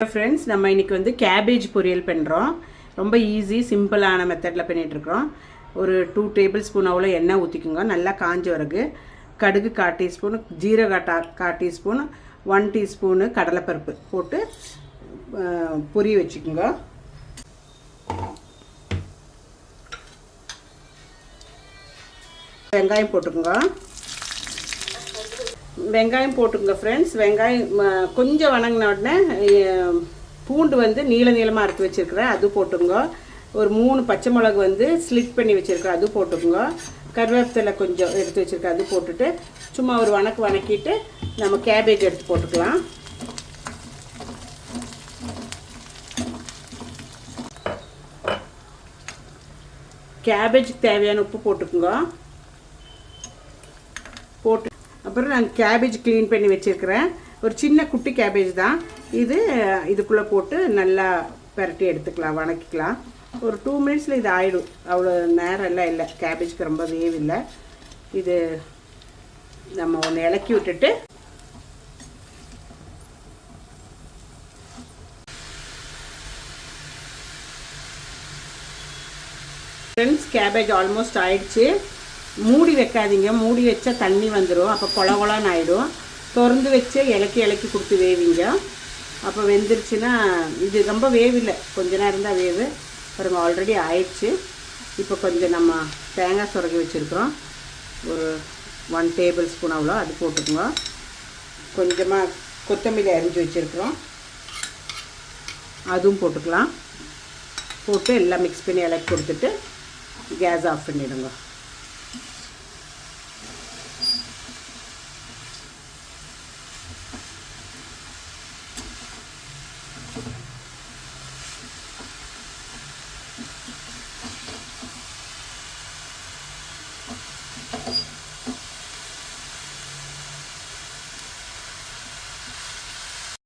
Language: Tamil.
फ्रेंड्स நம்ம இன்னைக்கு வந்து கேபேஜ் பொரியல் பண்றோம். ரொம்ப ஈஸி சிம்பிளான மெத்தட்ல பண்ணிட்டு இருக்கோம். ஒரு 2 டேபிள்ஸ்பூன் அவ்வளோ எண்ணெய் ஊத்திக்குங்க. நல்லா காஞ்ச பிறகு கடுகு 1/4 டீஸ்பூன், ஜீரகம் 1/4 டீஸ்பூன், 1 டீஸ்பூன் கடலைப்பருப்பு போட்டு பொரிய வச்சுக்குங்க. வெங்காயம் போட்டுக்குங்க. வெங்காயம் போட்டுங்க ஃப்ரெண்ட்ஸ். வெங்காயம் கொஞ்சம் வணங்கின உடனே பூண்டு வந்து நீளமாக அறுத்து வச்சுருக்கிறேன், அது போட்டுங்க. ஒரு 3 பச்சை மிளகு வந்து ஸ்லிட் பண்ணி வச்சுருக்கிறேன், அது போட்டுக்குங்க. கருவேப்பிலை கொஞ்சம் எடுத்து வச்சுருக்கேன், அது போட்டுட்டு சும்மா ஒரு வணக்கிட்டு நம்ம கேபேஜ் எடுத்து போட்டுக்கலாம். கேபேஜுக்கு தேவையான உப்பு போட்டுக்குங்க. போட்டு அப்புறம் நான் கேபேஜ் க்ளீன் பண்ணி வச்சுருக்கிறேன். ஒரு சின்ன குட்டி கேபேஜ் தான் இது. இதுக்குள்ளே போட்டு நல்லா பரட்டி எடுத்துக்கலாம், வணக்கிக்கலாம். ஒரு 2 மினிட்ஸில் இது ஆகிடும். அவ்வளோ நேரம் எல்லாம் இல்லை, கேபேஜுக்கு ரொம்ப வேவில்லை. இது நம்ம ஒன்று இலக்கி விட்டுட்டு ஃப்ரெண்ட்ஸ், கேபேஜ் ஆல்மோஸ்ட் ஆயிடுச்சு. மூடி வைக்காதீங்க, மூடி வச்சா தண்ணி வந்துடும், அப்போ கொலகொலான்னு ஆகிடும். திறந்து வச்சு இலக்கி கொடுத்து வேவிங்க. அப்போ வெந்துருச்சுன்னா, இது ரொம்ப வேவில்லை, கொஞ்ச நேரம் தான் வேவு. பாருங்கள், ஆல்ரெடி ஆயிடுச்சு. இப்போ கொஞ்சம் நம்ம தேங்காய் சுரகி வச்சுருக்குறோம், ஒரு 1 டேபிள் ஸ்பூன் அவ்வளோ, அது போட்டுக்கோங்க. கொஞ்சமாக கொத்தமல்லி அரிஞ்சு வச்சுருக்குறோம், அதுவும் போட்டுக்கலாம். போட்டு எல்லாம் மிக்ஸ் பண்ணி இலக்கி கொடுத்துட்டு கேஸ் ஆஃப் பண்ணிவிடுங்க.